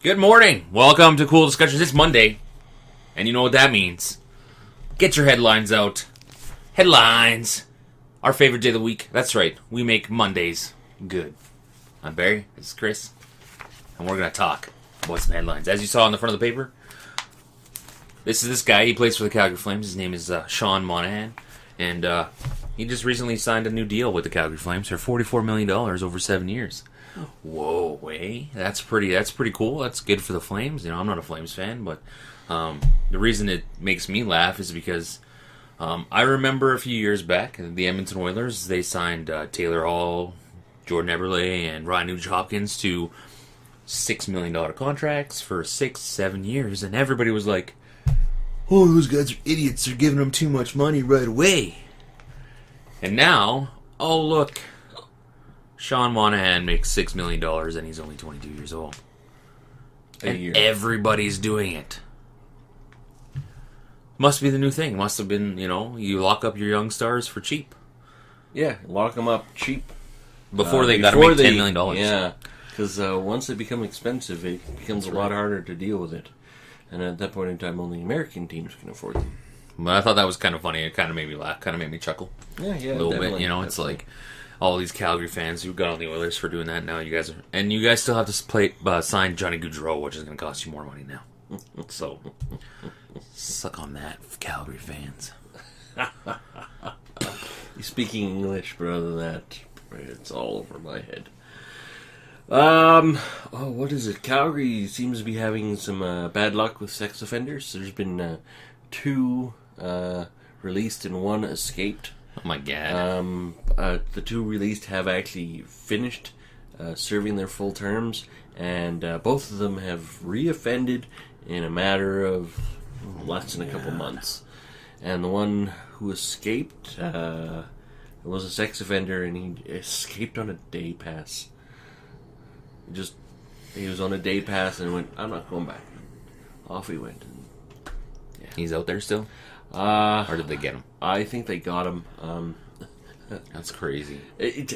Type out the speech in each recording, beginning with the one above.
Good morning. Welcome to Cool Discussions. It's Monday, and you know what that means. Get your headlines out. Headlines. Our favorite day of the week. That's right. We make Mondays good. I'm Barry. This is Chris. And we're going to talk about some headlines. As you saw on the front of the paper, this is this guy. He plays for the Calgary Flames. His name is Sean Monahan. And he just recently signed a new deal with the Calgary Flames for $44 million over 7 years. Whoa, way. That's pretty cool. That's good for the Flames. You know, I'm not a Flames fan, but the reason it makes me laugh is because I remember a few years back, the Edmonton Oilers, they signed Taylor Hall, Jordan Eberle, and Ryan Nugent-Hopkins to $6 million contracts for 6-7 years, and everybody was like, oh, those guys are idiots. They're giving them too much money right away. And now, oh, look. Sean Monahan makes $6 million and he's only 22 years old. And everybody's doing it. Must be the new thing. Must have been, you lock up your young stars for cheap. Yeah, lock them up cheap. Before they got to make $10 million. Yeah, because once they become expensive, it becomes a lot harder to deal with it. And at that point in time, only American teams can afford them. But I thought that was kind of funny. It kind of made me laugh. Kind of made me chuckle. Yeah, a little bit. It's like all these Calgary fans who got on the Oilers for doing that. Now you guys still have to sign Johnny Gaudreau, which is going to cost you more money now. So suck on that, Calgary fans. You're speaking English, but other than that, it's all over my head. What is it? Calgary seems to be having some bad luck with sex offenders. There's been 2 released and 1 escaped. Oh my god. The 2 released have actually finished serving their full terms, and both of them have reoffended in a matter of less than a couple months. And the one who escaped was a sex offender, and he escaped on a day pass. He was on a day pass and went, I'm not going back. Off he went. And, yeah. He's out there still? Or did they get him? I think they got him. That's crazy. But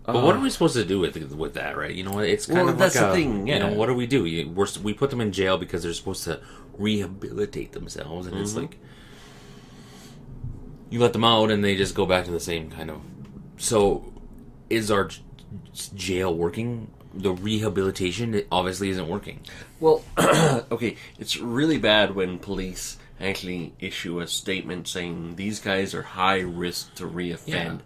what are we supposed to do with that, right? It's kind of that's like the thing. Yeah. What do? We put them in jail because they're supposed to rehabilitate themselves, and it's like you let them out and they just go back to the same kind of. So, is our jail working? The rehabilitation obviously isn't working. Well, okay, it's really bad when police actually issue a statement saying these guys are high risk to reoffend. Yeah.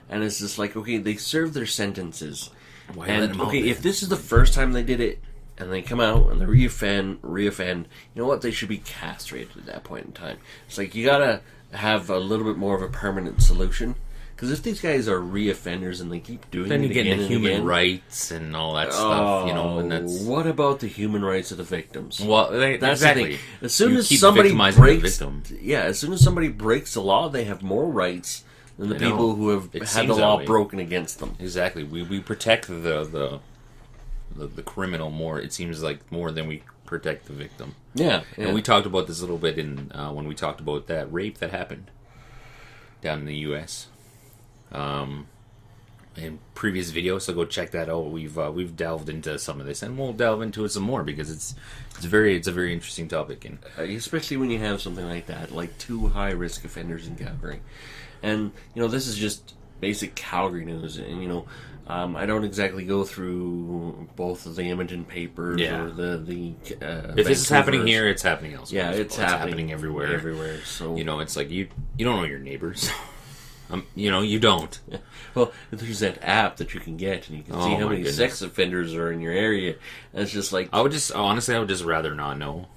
And it's just like, okay, they serve their sentences. Why let them out then? If this is the first time they did it, and they come out and they reoffend, you know what? They should be castrated at that point in time. It's like, you gotta have a little bit more of a permanent solution. Because if these guys are reoffenders and they keep doing then it again and again... Then you get into human rights and all that stuff, and that's... What about the human rights of the victims? Well, that's exactly. The thing. As soon as somebody breaks the law, they have more rights than the people who have had the law broken against them. Exactly. We protect the criminal more, it seems like, more than we protect the victim. Yeah. And we talked about this a little bit in when we talked about that rape that happened down in the U.S., in previous videos, so go check that out. We've delved into some of this, and we'll delve into it some more because it's a very interesting topic, and especially when you have something like that, like 2 high risk offenders in Calgary, and this is just basic Calgary news, and I don't exactly go through both of the Edmonton papers or the. If this is happening here, it's happening elsewhere. Yeah, it's happening everywhere. Everywhere. So it's like you don't know your neighbors. You don't. Well, there's that app that you can get, and you can see how many sex offenders are in your area. And it's just like... I would just rather not know.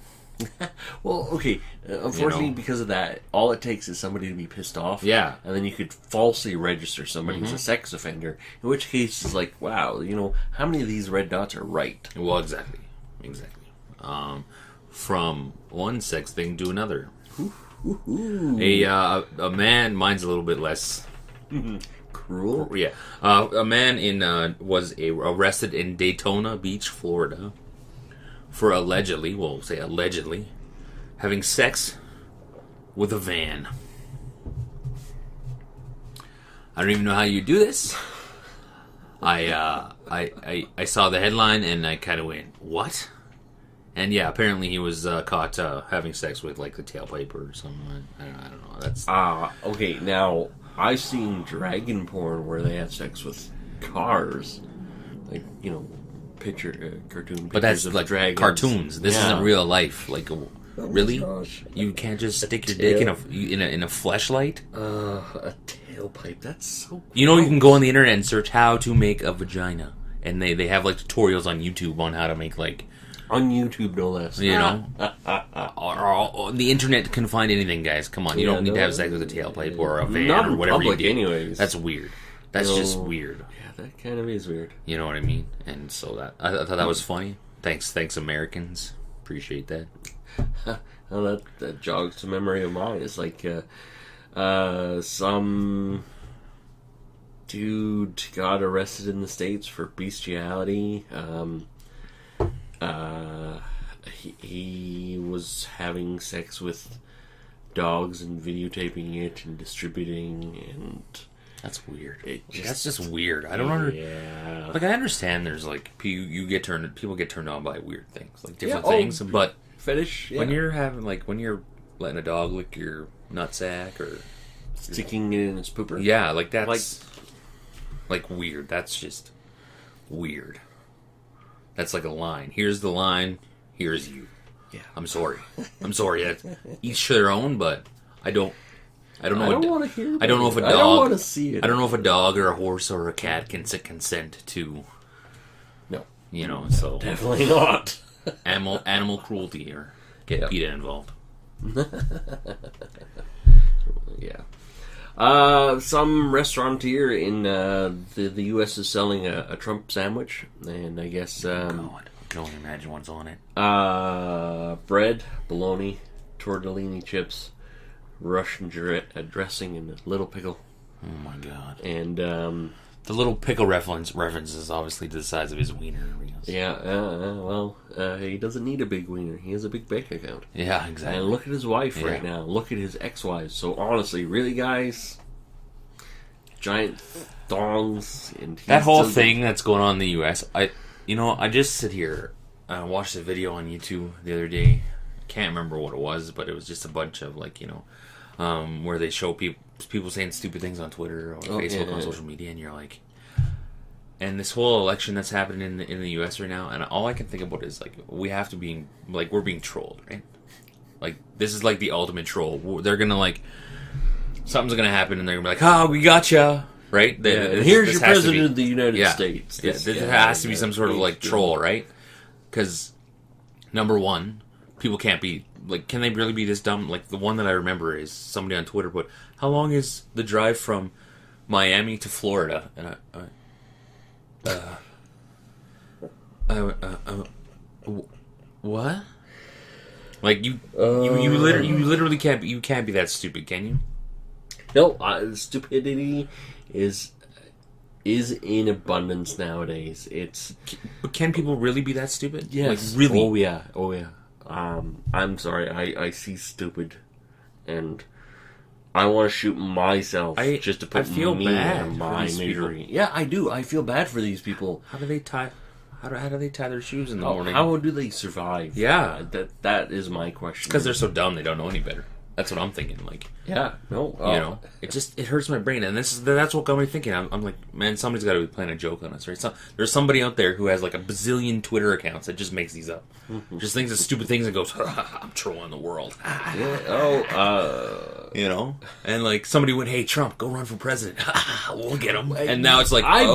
Well, okay. Unfortunately, because of that, all it takes is somebody to be pissed off. Yeah. And then you could falsely register somebody as a sex offender, in which case it's like, wow, how many of these red dots are right? Well, exactly. From one sex thing to another. A man, mine's a little bit less cruel. Yeah, a man was arrested in Daytona Beach, Florida, for allegedly having sex with a van. I don't even know how you do this. I saw the headline and I kind of went, what? And yeah, apparently he was caught having sex with like the tailpipe or something. I don't know. That's okay. Now I've seen dragon porn where they have sex with cars, like cartoon pictures but that's of like dragons. cartoons. This isn't real life. Like, really? Gosh. You can't just stick your dick in a fleshlight? A tailpipe. That's so. You know, you can go on the internet and search how to make a vagina, and they have like tutorials on YouTube on how to make like. On YouTube, no less. You know? Or the internet can find anything, guys. Come on. You don't need to have sex with a tailpipe or a van not or whatever public you do. anyways. That's weird. That's just weird. Yeah, that kind of is weird. You know what I mean? And so I thought that was funny. Thanks, Americans. Appreciate that. Well, that jogs a memory of mine. It's like some dude got arrested in the States for bestiality. He was having sex with dogs and videotaping it and distributing, and that's weird. That's just weird. I don't understand. Yeah. Like, I understand there's like people get turned on by weird things, like different things, but fetish. Yeah. When you're letting a dog lick your nutsack or sticking it in its pooper, yeah, like that's like weird. That's just weird. That's like a line. Here's the line. Here's you. Yeah. I'm sorry. Each to their own, but I don't know. I don't want to hear. I don't know if a dog. I don't want to see it. I don't know if a dog or a horse or a cat can consent to. No. You know, so definitely not. Animal cruelty or get PETA involved. Yeah. Some restaurateur in the U.S. is selling a Trump sandwich, and I guess God, I can only imagine what's on it. Bread, bologna, tortellini chips, Russian dressing, and a little pickle. Oh my God! And the little pickle reference is obviously the size of his wiener. Yeah, well, he doesn't need a big wiener. He has a big bank account. Yeah, exactly. And look at his wife right now. Look at his ex-wives. So honestly, really, guys, giant thongs and that whole thing that's going on in the U.S. I just sit here and watched a video on YouTube the other day. I can't remember what it was, but it was just a bunch of where they show people saying stupid things on Twitter or Facebook on social media, and you're like. And this whole election that's happening in the U.S. right now, and all I can think about is we have to be we're being trolled, right? Like this is like the ultimate troll. They're gonna something's gonna happen, and they're gonna be like, "Oh, we gotcha," right? Here's your president of the United States. There has to be some sort of troll, right? Because number one, people can't be can they really be this dumb? Like the one that I remember is somebody on Twitter put, "How long is the drive from Miami to Florida?" And what? Like you literally can't be that stupid, can you? No, stupidity is in abundance nowadays. But can people really be that stupid? Yes. Really? Oh yeah. I'm sorry. I see stupid, and I want to shoot myself just to put me in my misery. Yeah, I do. I feel bad for these people. How do they tie their shoes in the morning? How do they survive? Yeah, that is my question. Because they're so dumb, they don't know any better. That's what I'm thinking. Yeah, no, it hurts my brain, and that's what got me thinking. I'm like, man, somebody's got to be playing a joke on us, right? So there's somebody out there who has a bazillion Twitter accounts that just makes these up, just thinks of stupid things and goes, "I'm trolling the world." And somebody went, "Hey, Trump, go run for president. We'll get him." And now it's I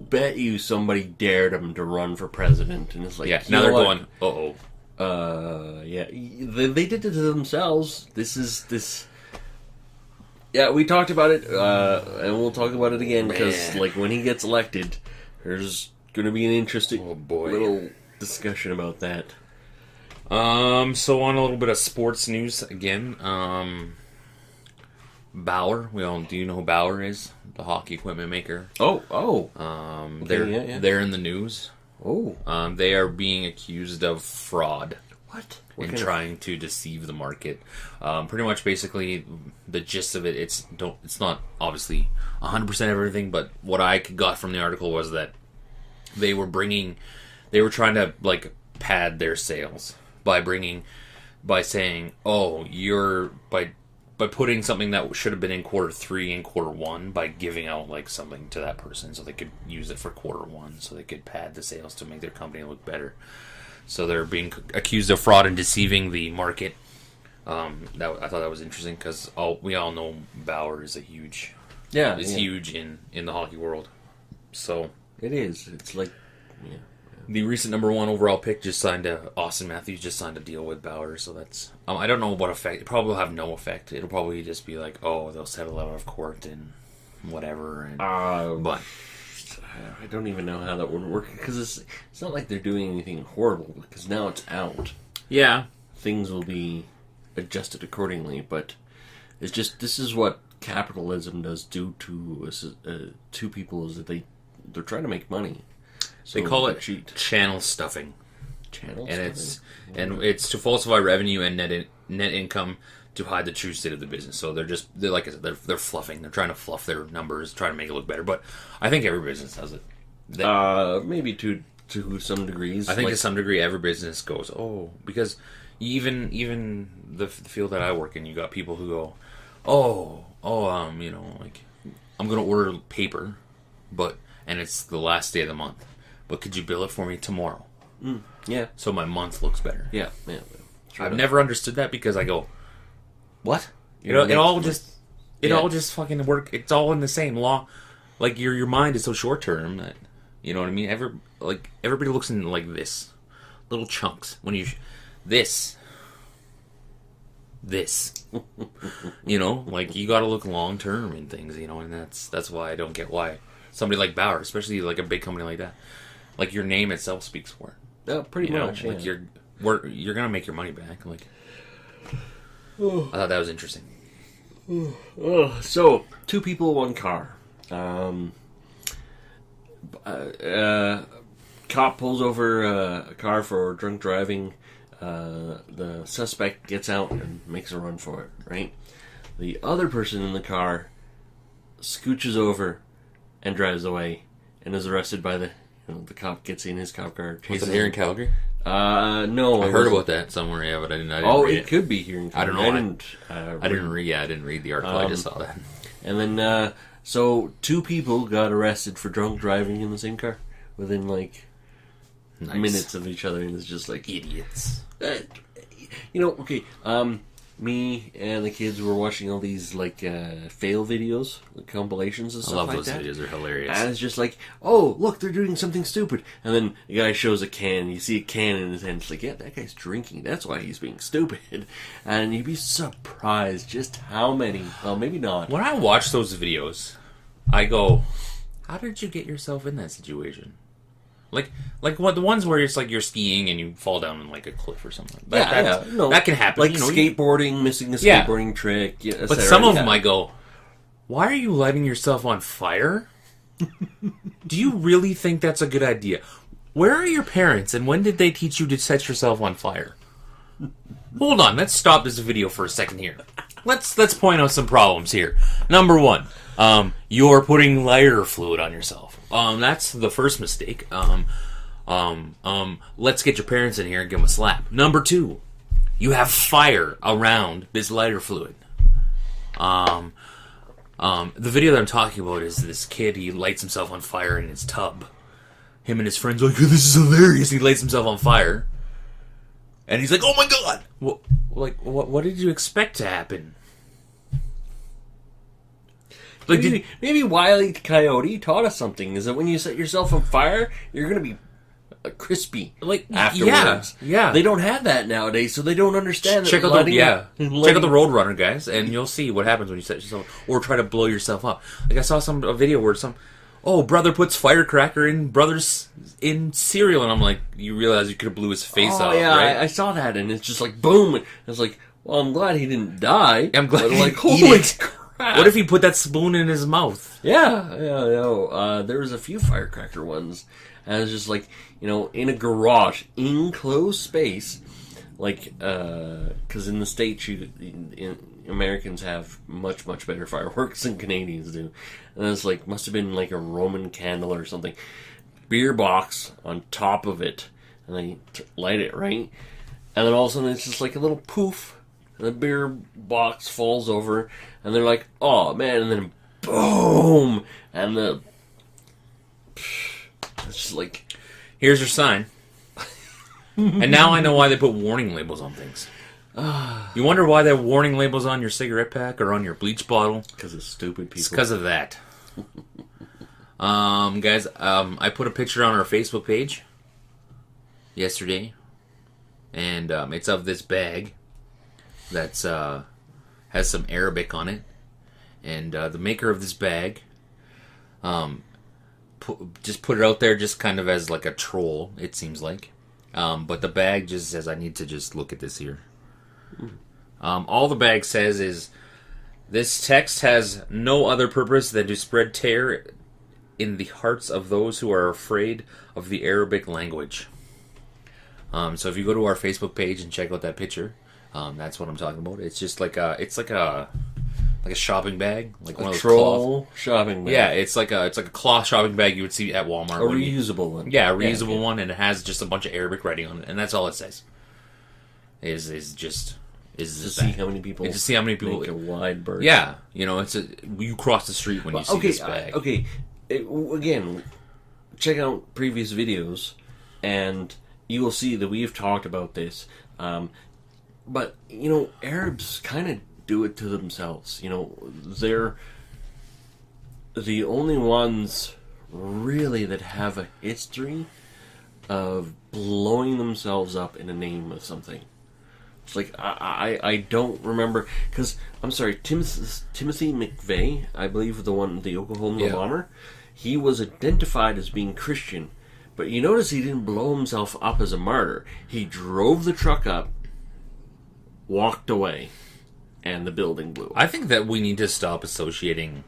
bet you somebody dared him to run for president, and it's now they're going, "Uh-oh." They did it to themselves. This. Yeah, we talked about it, and we'll talk about it again because, when he gets elected, there's going to be an interesting little discussion about that. So on a little bit of sports news again. Bauer, do you know who Bauer is? The hockey equipment maker. They're in the news. They are being accused of fraud. What? And trying to deceive the market. Pretty much, basically, the gist of it, it's not obviously 100% everything, but what I got from the article was that they were trying to, like, pad their sales by saying, oh, by putting something that should have been in quarter 3 in quarter 1, by giving out, like, something to that person so they could use it for quarter 1, so they could pad the sales to make their company look better. So they're being accused of fraud and deceiving the market. I thought that was interesting because we all know Bauer is huge in the hockey world. So it is. It's like the recent number 1 overall pick Austin Matthews just signed a deal with Bauer. So that's I don't know what effect. It probably will have no effect. It'll probably just be like, oh, they'll settle out of court and whatever. And, but. I don't even know how that would work because it's not like they're doing anything horrible because now it's out. Yeah, things will be adjusted accordingly, but it's just this is what capitalism does do to people is that they're trying to make money. So they call it channel stuffing. It's to falsify revenue and net income to hide the true state of the business. So they're like I said, they're fluffing. They're trying to fluff their numbers, trying to make it look better. But I think every business does it. Maybe to some degrees. I think to some degree every business goes, oh, because even the field that I work in, you got people who go, like I'm going to order paper, and it's the last day of the month, but could you bill it for me tomorrow? Yeah. So my month looks better. Yeah. I've never understood that because I go, what? It all just fucking work. It's all in the same law. Like your mind is so short term that you know what I mean. Everybody looks in like this little chunks. When you this, like you got to look long term in things, and that's why I don't get why somebody like Bauer, especially like a big company like that, like your name itself speaks for it. Oh, pretty much. Like you're gonna make your money back. Like. I thought that was interesting. So, 2 people, 1 car. Cop pulls over a car for drunk driving. The suspect gets out and makes a run for it, right? The other person in the car scooches over and drives away and is arrested by the cop gets in his cop car. Was it here in Calgary? No. I heard about that somewhere, yeah, but I didn't read it. Could be here in Calgary. I don't know. I didn't read the article. I just saw that. And then, so 2 people got arrested for drunk driving in the same car within, minutes of each other, and it's just like... Idiots. Okay, me and the kids were watching all these, fail videos, compilations and stuff like that. I love those videos. They're hilarious. And it's just like, oh, look, they're doing something stupid. And then the guy shows a can. You see a can in his hand. It's like, yeah, that guy's drinking. That's why he's being stupid. And you'd be surprised just how many, well, maybe not. When I watch those videos, I go, how did you get yourself in that situation? Like what the ones where it's like you're skiing and you fall down in like a cliff or something. That can happen. Like skateboarding, missing a skateboarding trick. Yeah, but some of them I go, why are you lighting yourself on fire? Do you really think that's a good idea? Where are your parents and when did they teach you to set yourself on fire? Hold on, let's stop this video for a second here. Let's point out some problems here. Number 1, you're putting lighter fluid on yourself. That's the first mistake. Let's get your parents in here and give them a slap. Number 2, you have fire around this lighter fluid. The video that I'm talking about is this kid, he lights himself on fire in his tub. Him and his friends are like, this is hilarious. He lights himself on fire. And he's like, oh my god! What did you expect to happen? Like, maybe Wile E. Coyote taught us something. Is that when you set yourself on fire, you're going to be crispy afterwards. Yeah. They don't have that nowadays, so they don't understand. Check out the Roadrunner, guys, and you'll see what happens when you set yourself or try to blow yourself up. Like I saw a video where brother puts firecracker in brother's in cereal, and I'm like, you realize you could have blew his face off, right? I saw that, and it's just like boom. And it's like, well, I'm glad he didn't die. I'm glad. But, holy crap. What if he put that spoon in his mouth? Yeah. There was a few firecracker ones. And it's just like, in a garage, enclosed space, like, because in the States, Americans have much, much better fireworks than Canadians do. And it's like, must have been like a Roman candle or something. Beer box on top of it. And they light it, right? And then all of a sudden it's just like a little poof. And the beer box falls over. And they're like, oh man. And then boom. And it's just like, here's your sign. And now I know why they put warning labels on things. You wonder why that warning label's on your cigarette pack or on your bleach bottle? Because of stupid people. It's because of that. Guys, I put a picture on our Facebook page yesterday, and it's of this bag that's has some Arabic on it, and the maker of this bag just put it out there just kind of as like a troll, it seems like. But the bag just says, I need to just look at this here. All the bag says is, this text has no other purpose than to spread terror in the hearts of those who are afraid of the Arabic language. So if you go to our Facebook page and check out that picture, that's what I'm talking about. It's just like a shopping bag, like one of those troll cloth shopping bag. Yeah, it's like a cloth shopping bag you would see at Walmart. A reusable one. Yeah, a reusable one, and it has just a bunch of Arabic writing on it, and that's all it says. Is just to see how many people. Just see how many people make a wide berth. Yeah, you cross the street when you see this bag. Again, check out previous videos, and you will see that we've talked about this. But Arabs kind of do it to themselves. They're the only ones really that have a history of blowing themselves up in the name of something. It's like, I don't remember, because, I'm sorry, Timothy McVeigh, I believe the Oklahoma bomber, he was identified as being Christian, but you notice he didn't blow himself up as a martyr. He drove the truck up, walked away, and the building blew up. I think that we need to stop associating,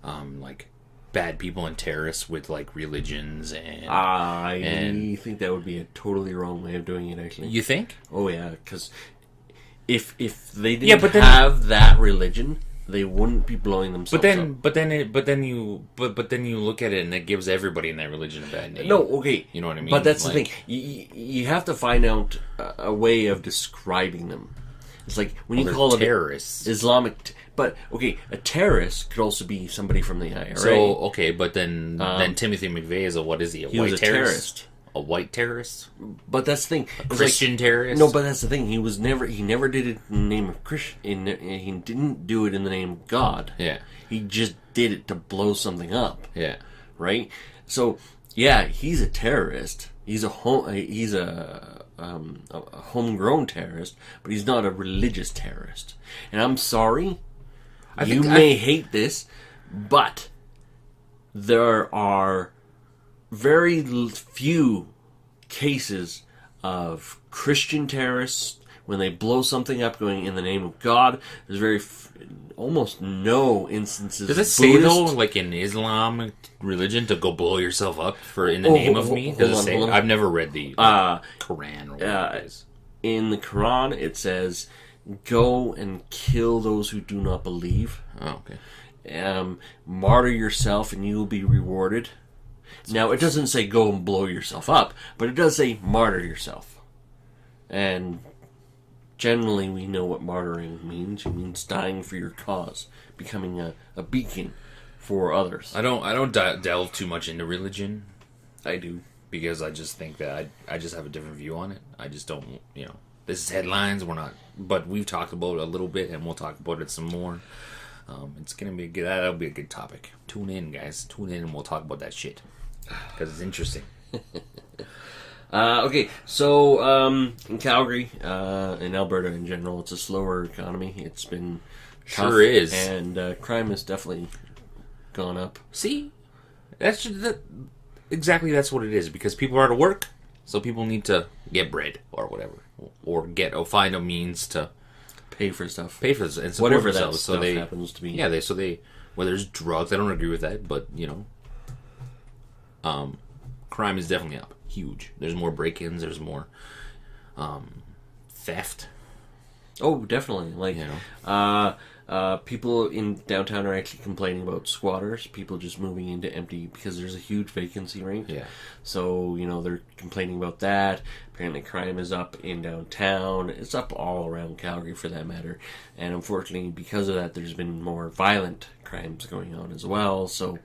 like, bad people and terrorists with, like, religions and... I think that would be a totally wrong way of doing it, actually. You think? Oh, yeah, because if they didn't have that religion, they wouldn't be blowing themselves up. But then you look at it and it gives everybody in that religion a bad name. No, okay. You know what I mean? But that's the thing. You have to find out a way of describing them. It's like when you call them terrorists. Islamic... But, okay, a terrorist could also be somebody from the IRA. So, okay, but then Timothy McVeigh is what is he? He was a terrorist. A white terrorist? But that's the thing. A Christian terrorist? No, but that's the thing. He never did it in the name of Christian. He didn't do it in the name of God. Yeah. He just did it to blow something up. Yeah. Right? So, yeah, he's a terrorist. He's a homegrown terrorist, but he's not a religious terrorist. And I'm sorry... You may hate this, but there are very few cases of Christian terrorists when they blow something up going in the name of God. There's almost no instances. Does it say though, like in Islam religion, to go blow yourself up in the name of me? Does it say? I've never read the Quran or whatever it is. In the Quran, it says, "Go and kill those who do not believe." Oh, okay. Martyr yourself and you will be rewarded. Now, it doesn't say go and blow yourself up, but it does say martyr yourself. And generally we know what martyring means. It means dying for your cause, becoming a beacon for others. I don't delve too much into religion. I do. Because I just think that I just have a different view on it. I just don't, this is headlines, we're not, but we've talked about it a little bit, and we'll talk about it some more. It's going to be that'll be a good topic. Tune in, guys. Tune in, and we'll talk about that shit. Because it's interesting. Okay, so in Calgary, in Alberta in general, it's a slower economy. It's been tough, sure is. And crime has definitely gone up. See? Exactly that's what it is. Because people are out of work, so people need to get bread or whatever. Or find a means to pay for stuff. Pay for this and support whatever themselves. That stuff happens to be. Yeah, whether it's drugs, I don't agree with that, but crime is definitely up. Huge. There's more break-ins, there's more theft. Oh, definitely. Like, You know, people in downtown are actually complaining about squatters, people just moving into empty, because there's a huge vacancy rate. yeah. So, they're complaining about that. Apparently crime is up in downtown. It's up all around Calgary for that matter. And unfortunately, because of that, there's been more violent crimes going on as well. So,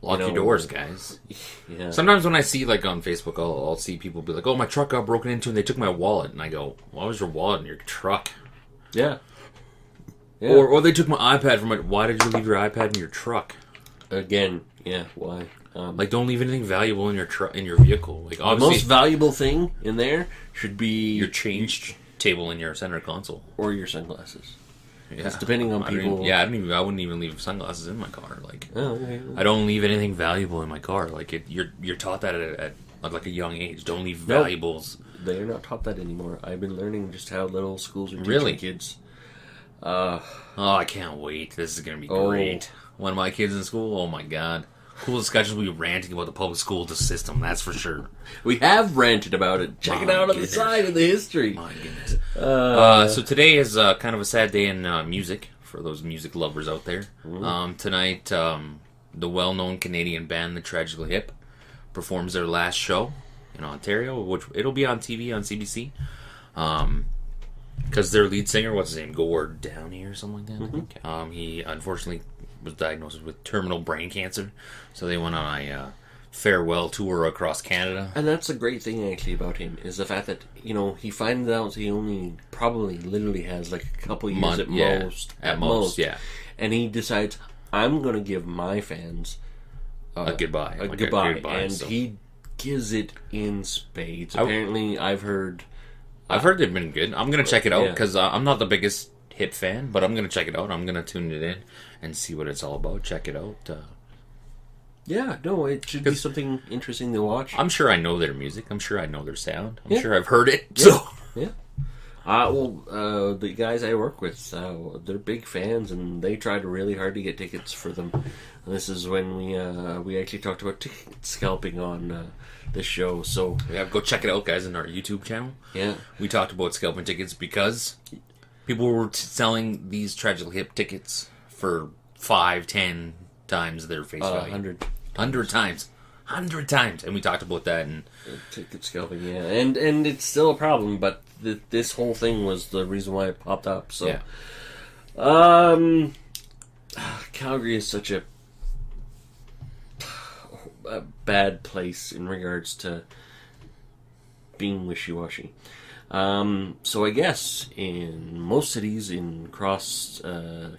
Lock your doors, guys. yeah. Sometimes when I see, like, on Facebook, I'll see people be like, oh, my truck got broken into and they took my wallet. And I go, why was your wallet in your truck? Yeah. Yeah. Or they took my iPad from my... Why did you leave your iPad in your truck? Again, yeah, why? Like, don't leave anything valuable in your vehicle. Like, The obviously, most valuable thing in there should be your change table in your center console. or your sunglasses. Yeah, It's depending on I don't people. even- I wouldn't even leave sunglasses in my car. Like, Oh, okay. I don't leave anything valuable in my car. Like, you're taught that at like a young age. Don't leave Nope. valuables. They are not taught that anymore. I've been learning just how little schools are teaching Really? kids. Oh, I can't wait. This is gonna be Oh. great. One of my kids in school. Oh my god. Cool discussions. We'll be ranting about the public school system. That's for sure. We have ranted about it. Check it My out on the goodness. side of the history. My goodness. So today is kind of a sad day in music for those music lovers out there. Tonight, the well-known Canadian band, the Tragically Hip, performs their last show in Ontario, which it'll be on TV on CBC. Because their lead singer, what's his name, Gord Downey or something like that, I think. He unfortunately was diagnosed with terminal brain cancer, so they went on a farewell tour across Canada. And that's the great thing actually about him is the fact that he finds out he only probably literally has like a couple years at most. At most, yeah. And he decides, I'm going to give my fans A goodbye. a Like goodbye. goodbye, And so. he gives it in spades. Apparently, I've heard they've been good. I'm going to check it out Yeah. because I'm not the biggest Hip fan, but I'm going to check it out. I'm going to tune it in and see what it's all about. Check it out. yeah, no, it should be something interesting to watch. I'm sure I know their music. I'm sure I know their sound. I'm Yeah. sure I've heard it. So Yeah. The guys I work with, they're big fans, and they tried really hard to get tickets for them. And this is when we actually talked about ticket scalping on this show. So yeah, go check it out, guys, in our YouTube channel. yeah, We talked about scalping tickets because people were selling these Tragically Hip tickets for 5-10 times their face value. 100 times. 100 times. And we talked about that. And ticket scalping, yeah, and it's still a problem. But this whole thing was the reason why it popped up. So, yeah. Calgary is such a bad place in regards to being wishy-washy. So I guess in most cities across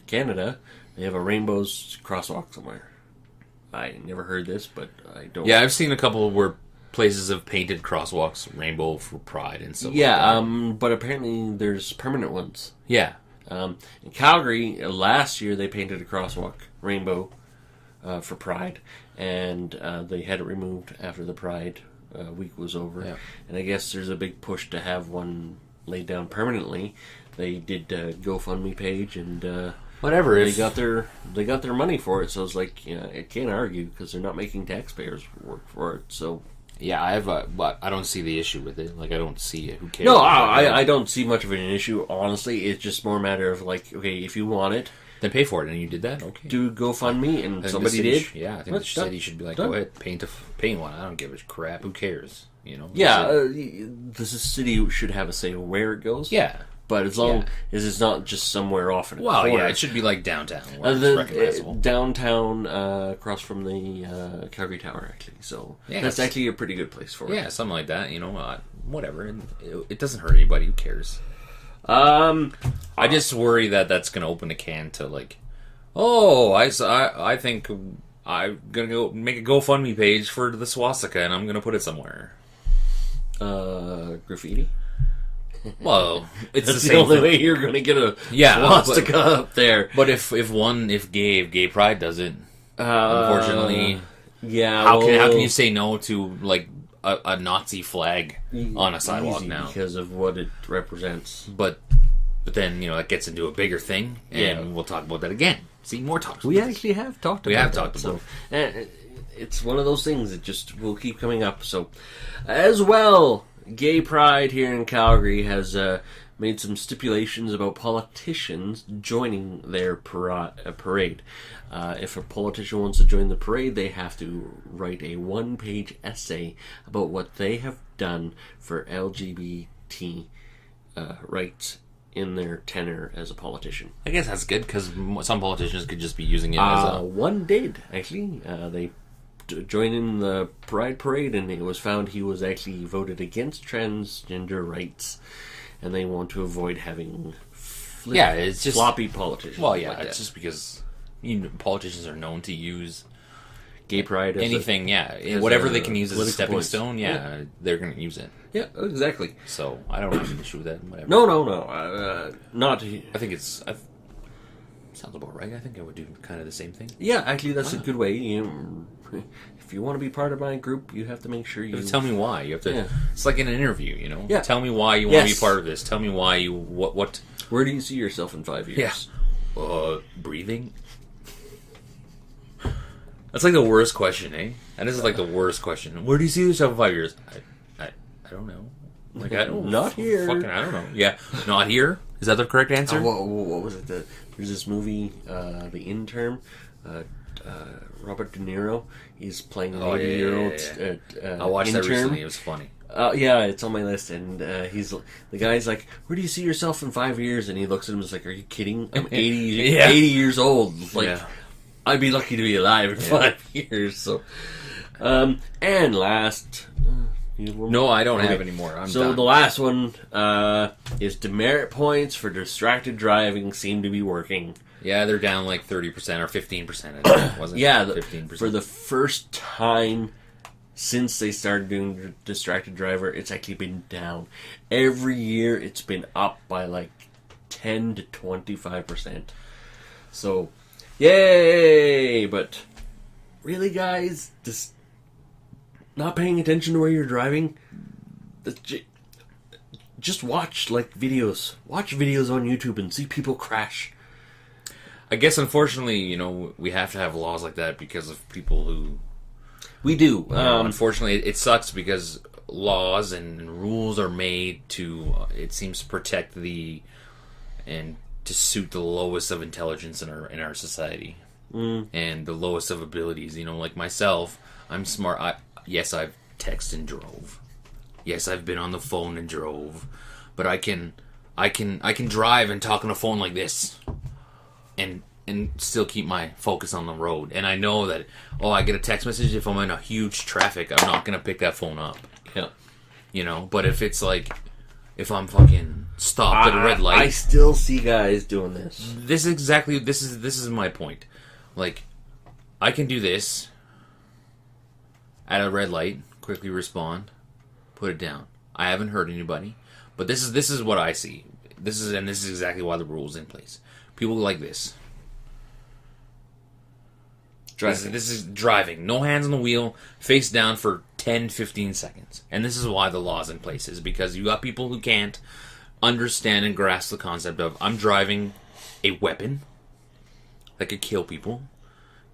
Canada, they have a rainbows crosswalk somewhere. I never heard this, but I don't. Yeah, I've seen a couple where places have painted crosswalks rainbow for pride and stuff. Yeah, like that. but apparently there's permanent ones. Yeah. In Calgary, last year they painted a crosswalk rainbow for Pride, and they had it removed after the Pride week was over. Yeah. And I guess there's a big push to have one laid down permanently. They did a GoFundMe page, and Whatever. they got their money for it. So it's like, I can't argue because they're not making taxpayers work for it. So. Yeah, but I don't see the issue with it. Like, I don't see it. Who cares? No, I don't see much of an issue, honestly. It's just more a matter of, like, okay, if you want it, Then pay for it, and you did that? Okay. do GoFundMe, and I think somebody the did. city I think the That's done. city should be like, Done. go ahead, paint one. I don't give a crap. Who cares? Yeah, the city should have a say where it goes. Yeah. But as long as it's not just somewhere off in a Well, corner. yeah, it should be like downtown, where it's recognizable. Downtown, across from the Calgary Tower, actually. So Yeah, that's it's- actually a pretty good place for Yeah, it. something like that. Whatever. And it doesn't hurt anybody. Who cares? I just worry that that's going to open a can to like, oh, I think I'm going to go make a GoFundMe page for the swastika, and I'm going to put it somewhere. Graffiti. Well, it's That's the the same only thing. way you're going to get a Yeah, swastika up there. But if gay pride does it, unfortunately, Yeah. how can you say no to like a Nazi flag on a sidewalk easy now? because of what it represents? But then that gets into a bigger thing, and we'll talk about that again. See, more talks. We actually have talked about We have that, talked about so, it's one of those things that just will keep coming up. So, as well, Gay Pride here in Calgary has made some stipulations about politicians joining their parade. If a politician wants to join the parade, they have to write a one-page essay about what they have done for LGBT rights in their tenure as a politician. I guess that's good, because some politicians could just be using it as a... One did, actually. They joined in the Pride Parade, and it was found he was actually voted against transgender rights, and they want to avoid having it's just floppy politicians. Well, yeah, like it's that. just because politicians are known to use Gay Pride as anything, as whatever a they can use as a political stepping point. stone, they're going to use it. Yeah, exactly. So I don't have an issue with that. Whatever. No. Not. I think sounds about right. I think I would do kind of the same thing. Yeah, actually, that's a good way. If you want to be part of my group, you have to make sure You have to tell me why. You have to. Yeah. It's like in an interview, you know. Yeah. Tell me why you want to Yes. be part of this. Tell me why you what. Where do you see yourself in 5 years? Breathing. That's like the worst question, eh? That is like the worst question. Where do you see yourself in 5 years? I don't know. Like I don't. Not here. Fucking I don't know. Yeah, not here. Is that the correct answer? What was it? There's this movie, The Intern. Robert De Niro. He's playing an 80-year-old I watched that intern. recently. It was funny. Yeah, it's on my list, and the guy's like, "Where do you see yourself in 5 years?" And he looks at him and is like, "Are you kidding? I'm 80, Yeah. 80 years old. Like, Yeah. I'd be lucky to be alive in 5 years." So, and last, No, I don't have any more. I'm so done. the last one is demerit points for distracted driving seem to be working. Yeah, they're down like 30% or 15%. Wasn't Yeah, 15%. for the first time since they started doing distracted driver, it's actually been down. Every year, it's been up by like 10 to 25%. So, yay! But really, guys, just not paying attention to where you're driving. Just watch videos. Watch videos on YouTube and see people crash. I guess, unfortunately, you know, we have to have laws like that because of people who... We do. Unfortunately, it sucks because laws and rules are made to, it seems, to protect and to suit the lowest of intelligence in our society. And the lowest of abilities. You know, like myself, I'm smart. Yes, I've texted and drove. Yes, I've been on the phone and drove. But I can drive and talk on a phone like this. And still keep my focus on the road. And I know that, I get a text message, if I'm in a huge traffic, I'm not going to pick that phone up. Yeah. You know, but if it's like, if I'm fucking stopped at a red light... I still see guys doing this. This is my point. Like, I can do this at a red light, quickly respond, put it down. I haven't hurt anybody, but this is what I see. This is exactly why the rule is in place. People like this. This is driving. No hands on the wheel, face down for 10, 15 seconds. And this is why the law is in place, is because you got people who can't understand and grasp the concept of, I'm driving a weapon that could kill people.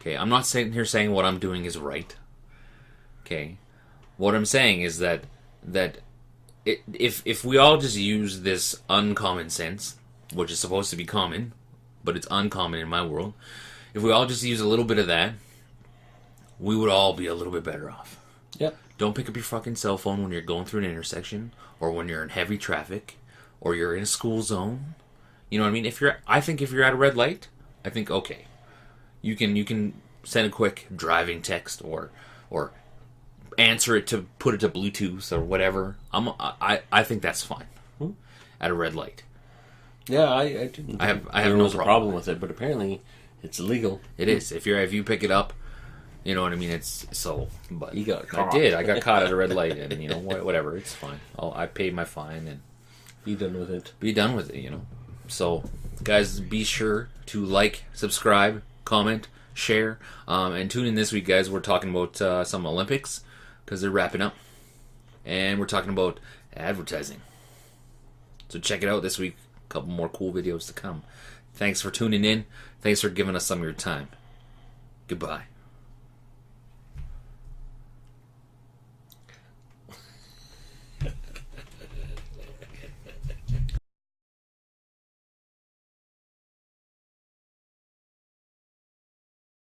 Okay, I'm not sitting here saying what I'm doing is right. Okay, what I'm saying is that if we all just use this uncommon sense, which is supposed to be common, but it's uncommon in my world, if we all just use a little bit of that, we would all be a little bit better off. Yep. Don't pick up your fucking cell phone when you're going through an intersection, or when you're in heavy traffic, or you're in a school zone. You know what I mean? I think if you're at a red light, I think, okay, you can send a quick driving text or answer it to put it to Bluetooth or whatever. I think that's fine at a red light. Yeah, I didn't. I have there no was a problem with it, but apparently it's illegal. It is. If you pick it up, you know what I mean. It's so. But You got caught. I did. I got caught at a red light, and whatever. It's fine. I paid my fine and Be done with it. be done with it. You know. So, guys, be sure to like, subscribe, comment, share, and tune in this week, guys. We're talking about some Olympics because they're wrapping up, and we're talking about advertising. So check it out this week. A couple more cool videos to come. Thanks for tuning in. Thanks for giving us some of your time. Goodbye.